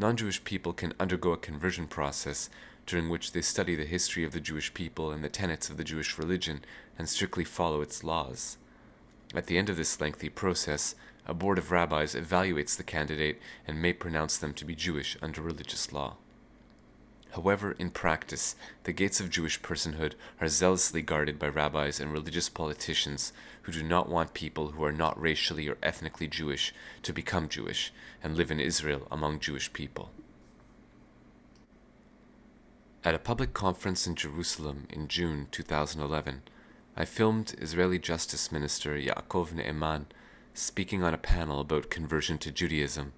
non-Jewish people can undergo a conversion process during which they study the history of the Jewish people and the tenets of the Jewish religion and strictly follow its laws. At the end of this lengthy process, a board of rabbis evaluates the candidate and may pronounce them to be Jewish under religious law. However, in practice, the gates of Jewish personhood are zealously guarded by rabbis and religious politicians who do not want people who are not racially or ethnically Jewish to become Jewish and live in Israel among Jewish people. At a public conference in Jerusalem in June 2011, I filmed Israeli Justice Minister Yaakov Ne'eman speaking on a panel about conversion to Judaism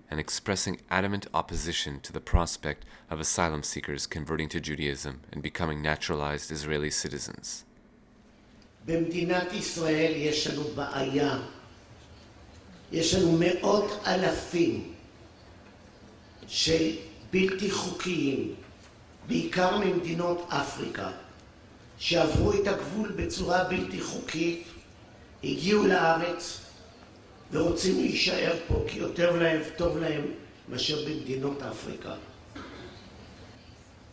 and expressing adamant opposition to the prospect of asylum seekers converting to Judaism and becoming naturalized Israeli citizens. במדינת ישראל יש לנו בעיה. יש לנו מאות אלפים של בלתי חוקיים, בעיקר ממדינות אפריקה, שעברו את הגבול בצורה בלתי חוקית, הגיעו לארץ ורוצים להישאר פה כי יותר טוב להם מאשר במדינות אפריקה.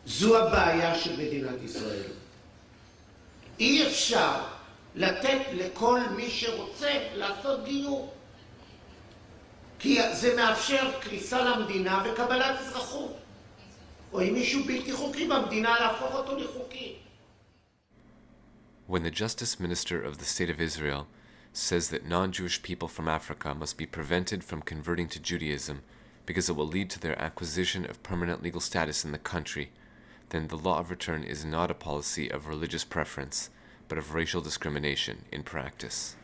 זו הבעיה של מדינת ישראל. אי אפשר לתת לכל מי שרוצה לעשות גיור, כי זה מאפשר כניסה למדינה וקבלת אזרחות, או אם מישהו בלתי חוקי במדינה להפוך אותו לחוקי. When the Justice Minister of the State of Israel says that non-Jewish people from Africa must be prevented from converting to Judaism because it will lead to their acquisition of permanent legal status in the country, then the law of return is not a policy of religious preference, but of racial discrimination in practice.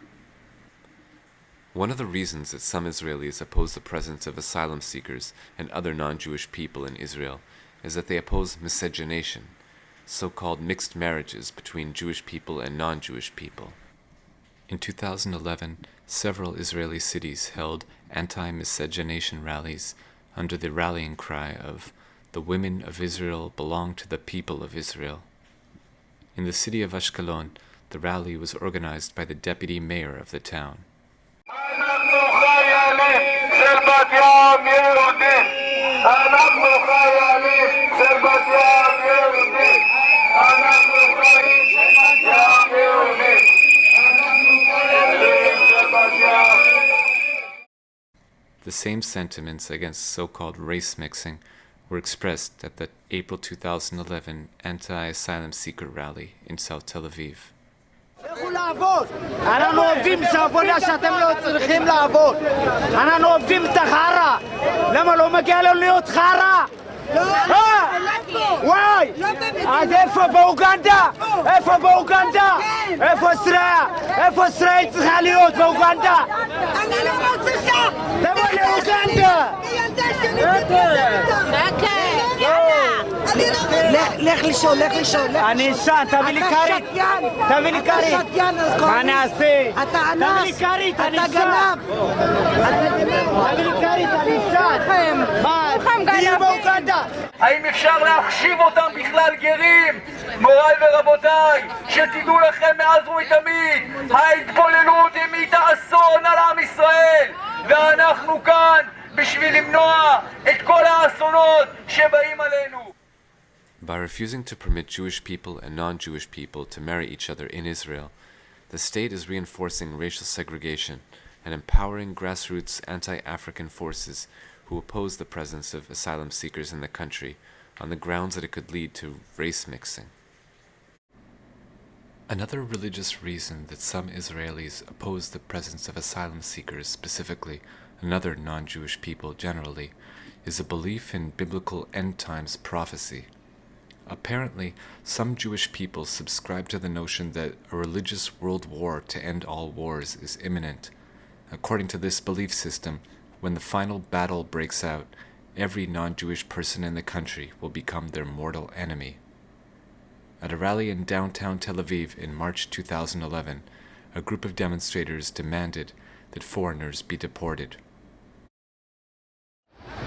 One of the reasons that some Israelis oppose the presence of asylum seekers and other non-Jewish people in Israel is that they oppose miscegenation, so-called mixed marriages between Jewish people and non-Jewish people. In 2011, several Israeli cities held anti-miscegenation rallies under the rallying cry of "The women of Israel belong to the people of Israel." In the city of Ashkelon, the rally was organized by the deputy mayor of the town. The same sentiments against so-called race mixing were expressed at the April 2011 anti-asylum seeker rally in South Tel Aviv. אנחנו עובדים שעבודה שאתם לא צריכים לעבוד. אנחנו עובדים את החרה. למה לא מגיע לנו להיות חרה? וואי! אז איפה באוגנדה? איפה באוגנדה? איפה ישראל? איפה ישראל צריכה להיות באוגנדה? אני לא רוצה. תבוא לאוגנדה! לך לישון, לך לישון. אני אשן, תביא לי כרית. תביא לי כרית. מה נעשה? אתה אנס. תביא לי כרית, אני אתה אשן. גנב. תביא לי כרית, אני אשן. מה? תהיה באוגנדה. האם אפשר להחשיב אותם בכלל גרים? מוריי ורבותיי, שתדעו לכם מאז ומתמיד, ההתבוללות המיטה אסון על עם ישראל, ואנחנו כאן בשביל למנוע את כל האסונות שבאים עלינו. By refusing to permit Jewish people and non-Jewish people to marry each other in Israel, the state is reinforcing racial segregation and empowering grassroots anti-African forces who oppose the presence of asylum seekers in the country on the grounds that it could lead to race mixing. Another religious reason that some Israelis oppose the presence of asylum seekers specifically, and other non-Jewish people generally, is a belief in biblical end-times prophecy. Apparently, some Jewish people subscribe to the notion that a religious world war to end all wars is imminent. According to this belief system, when the final battle breaks out, every non-Jewish person in the country will become their mortal enemy. At a rally in downtown Tel Aviv in March 2011, a group of demonstrators demanded that foreigners be deported.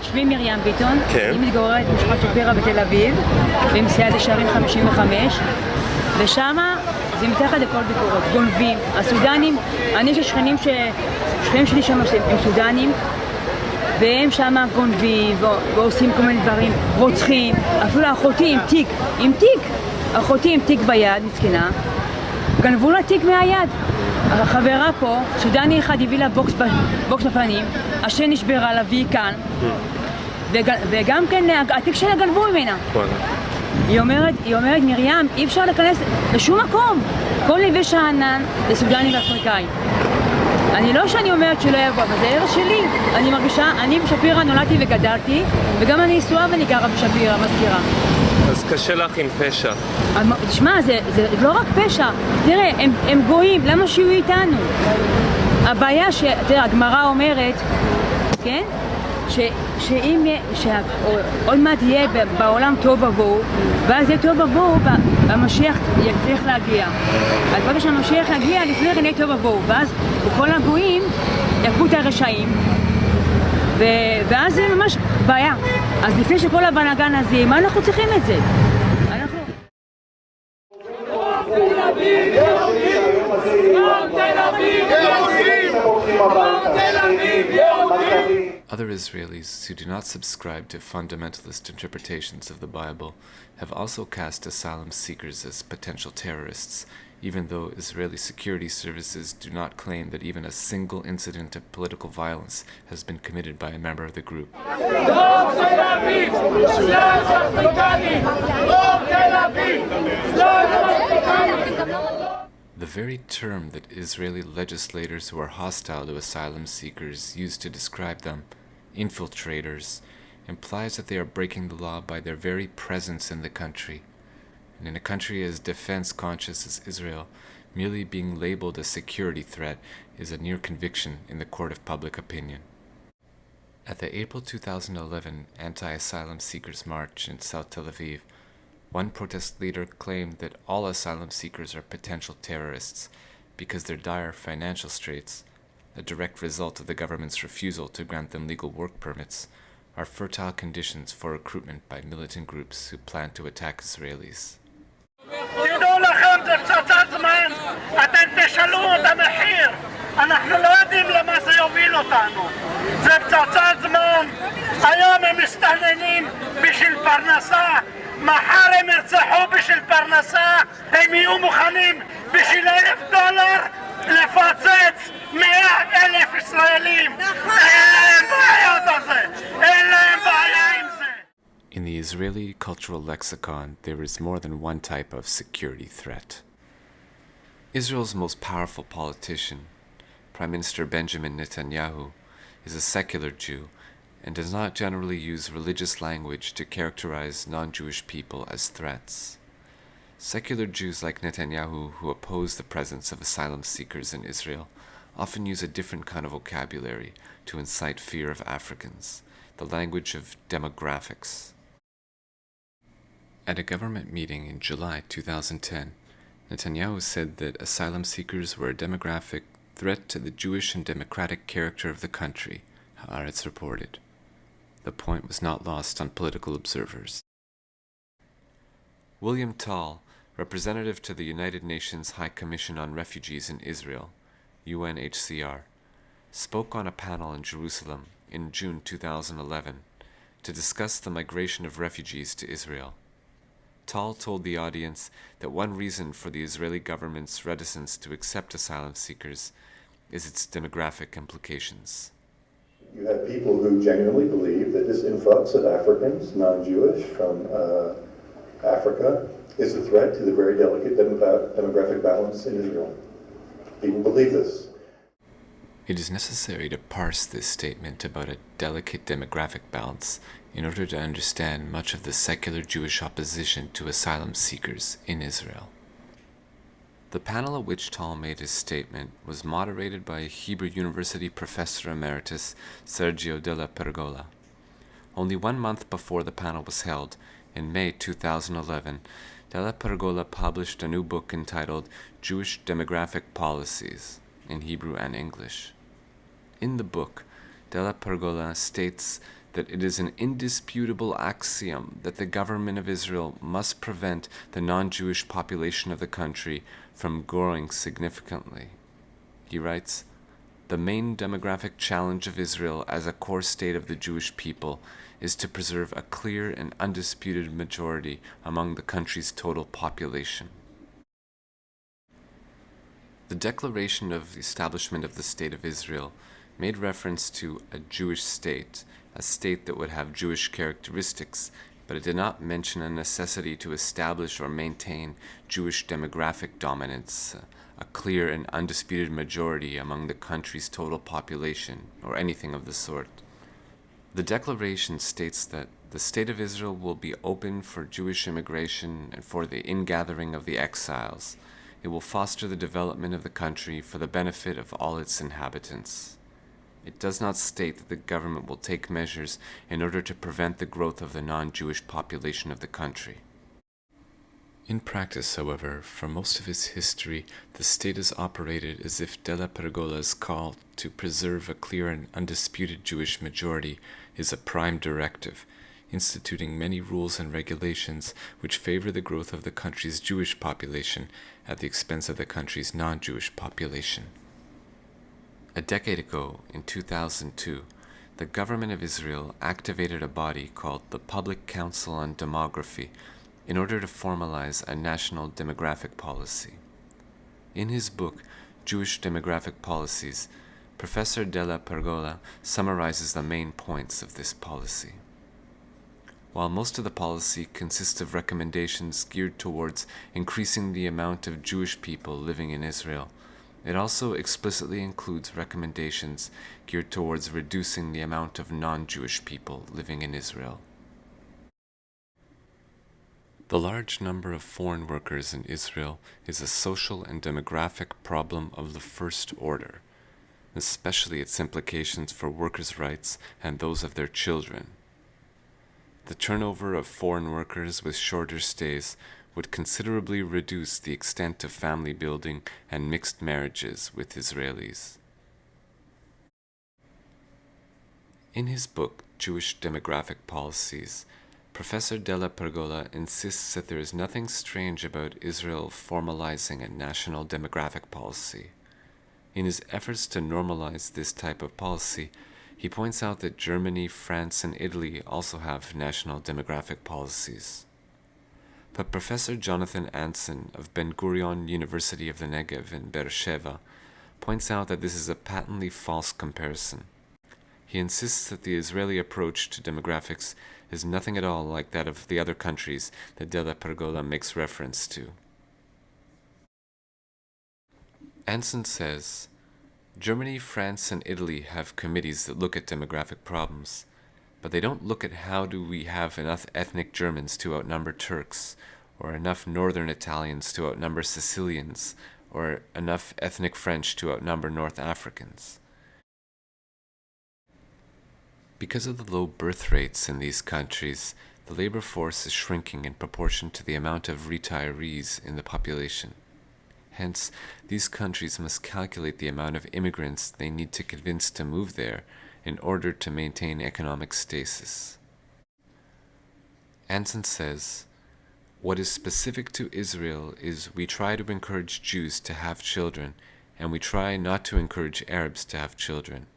שמי מרים ביטון, אני מתגוררת במשפחת שפירא בתל אביב, במסעד השערים 55, ושם זה מתחת לכל ביקורת, גונבים, הסודנים, אני יש שכנים שלי שם הם סודנים, והם שם גונבים ועושים כל מיני דברים, רוצחים, אפילו אחותי עם תיק, אחותי עם תיק ביד, מסכנה, גנבו לה תיק מהיד. החברה פה, סודני אחד הביא לה בוקס בפנים, השן נשברה לה והיא כאן, וגם כן התיק שלה גנבו ממנה. היא אומרת, מרים, אי אפשר להיכנס לשום מקום, כל נווה שאנן זה סודני ואפריקאי. אני לא שאני אומרת שלא יבוא, אבל זה ארץ שלי. אני מרגישה, אני בשפירא נולדתי וגדלתי, וגם אני נשואה ואני גרה בשפירא, מזכירה. אז קשה לך עם פשע. תשמע, זה לא רק פשע. תראה, הם גויים, למה שיהיו איתנו? הבעיה תראה, הגמרא אומרת, כן? שעוד מעט יהיה בעולם טוב ובוהו, ואז יהיה טוב ובוהו, והמשיח יצטרך להגיע. אז ברגע שהמשיח יגיע, לפני כן יהיה טוב ובוהו, ואז כל הגויים יקחו את הרשעים, ואז זה ממש בעיה. אז לפני שכל הבלגן הזה, מה אנחנו צריכים את זה? Other Israelis who do not subscribe to fundamentalist interpretations of the Bible have also cast asylum seekers as potential terrorists, even though Israeli security services do not claim that even a single incident of political violence has been committed by a member of the group. The very term that Israeli legislators who are hostile to asylum seekers use to describe them, infiltrators, implies that they are breaking the law by their very presence in the country. And in a country as defense-conscious as Israel, merely being labeled a security threat is a near conviction in the court of public opinion. At the April 2011 anti-asylum seekers march in South Tel Aviv, one protest leader claimed that all asylum seekers are potential terrorists because their dire financial straits, a direct result of the government's refusal to grant them legal work permits, are fertile conditions for recruitment by militant groups who plan to attack Israelis. תדעו לכם, זה פצצת זמן, אתם תשאלו את המחיר, אנחנו לא יודעים למה זה יוביל אותנו, זה פצצת זמן, היום הם מסתננים בשביל פרנסה, מחר הם ירצחו בשביל פרנסה, הם יהיו מוכנים בשביל $1,000 לפוצץ 100,000 ישראלים, אין להם בעיות על זה, אין להם בעיה עם זה. In the Israeli cultural lexicon, there is more than one type of security threat. Israel's most powerful politician, Prime Minister Benjamin Netanyahu, is a secular Jew and does not generally use religious language to characterize non-Jewish people as threats. Secular Jews like Netanyahu, who oppose the presence of asylum seekers in Israel, often use a different kind of vocabulary to incite fear of Africans, the language of demographics. At a government meeting in July 2010, Netanyahu said that asylum seekers were a demographic threat to the Jewish and democratic character of the country, Haaretz reported. The point was not lost on political observers. William Tall, representative to the United Nations High Commission on Refugees in Israel, UNHCR, spoke on a panel in Jerusalem in June 2011 to discuss the migration of refugees to Israel. Tall told the audience that one reason for the Israeli government's reticence to accept asylum seekers is its demographic implications. You have people who genuinely believe that this influx of Africans, non-Jewish, from Africa is a threat to the very delicate demographic balance in Israel. People believe this. It is necessary to parse this statement about a delicate demographic balance in order to understand much of the secular Jewish opposition to asylum seekers in Israel. The panel at which Tall made his statement was moderated by Hebrew University Professor Emeritus Sergio Della Pergola. Only 1 month before the panel was held, in May 2011, Della Pergola published a new book entitled Jewish Demographic Policies, in Hebrew and English. In the book, Della Pergola states that it is an indisputable axiom that the government of Israel must prevent the non-Jewish population of the country from growing significantly. He writes, The main demographic challenge of Israel as a core state of the Jewish people is to preserve a clear and undisputed majority among the country's total population. The declaration of the establishment of the State of Israel made reference to a Jewish state, a state that would have Jewish characteristics, but it did not mention a necessity to establish or maintain Jewish demographic dominance, a clear and undisputed majority among the country's total population, or anything of the sort. The declaration states that the State of Israel will be open for Jewish immigration and for the ingathering of the exiles. It will foster the development of the country for the benefit of all its inhabitants. It does not state that the government will take measures in order to prevent the growth of the non-Jewish population of the country. In practice, however, for most of its history, the state has operated as if Della Pergola's call to preserve a clear and undisputed Jewish majority is a prime directive, instituting many rules and regulations which favor the growth of the country's Jewish population at the expense of the country's non-Jewish population. A decade ago, in 2002, the government of Israel activated a body called the Public Council on Demography in order to formalize a national demographic policy. In his book, Jewish Demographic Policies, Professor Della Pergola summarizes the main points of this policy. While most of the policy consists of recommendations geared towards increasing the amount of Jewish people living in Israel, it also explicitly includes recommendations geared towards reducing the amount of non-Jewish people living in Israel. The large number of foreign workers in Israel is a social and demographic problem of the first order, especially its implications for workers' rights and those of their children. The turnover of foreign workers with shorter stays would considerably reduce the extent of family building and mixed marriages with Israelis. In his book, Jewish Demographic Policies, Professor Della Pergola insists that there is nothing strange about Israel formalizing a national demographic policy. In his efforts to normalize this type of policy, he points out that Germany, France, and Italy also have national demographic policies. But Professor Jonathan Anson of Ben-Gurion University of the Negev in Beersheba points out that this is a patently false comparison. He insists that the Israeli approach to demographics is nothing at all like that of the other countries that Della Pergola makes reference to. Anson says, Germany, France, and Italy have committees that look at demographic problems, but they don't look at how do we have enough ethnic Germans to outnumber Turks, or enough Northern Italians to outnumber Sicilians, or enough ethnic French to outnumber North Africans. Because of the low birth rates in these countries, the labor force is shrinking in proportion to the amount of retirees in the population. Hence, these countries must calculate the amount of immigrants they need to convince to move there in order to maintain economic stasis. Anson says, what is specific to Israel is we try to encourage Jews to have children, and we try not to encourage Arabs to have children.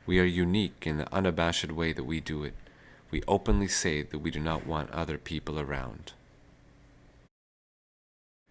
We are unique in the unabashed way that we do it. We openly say that we do not want other people around.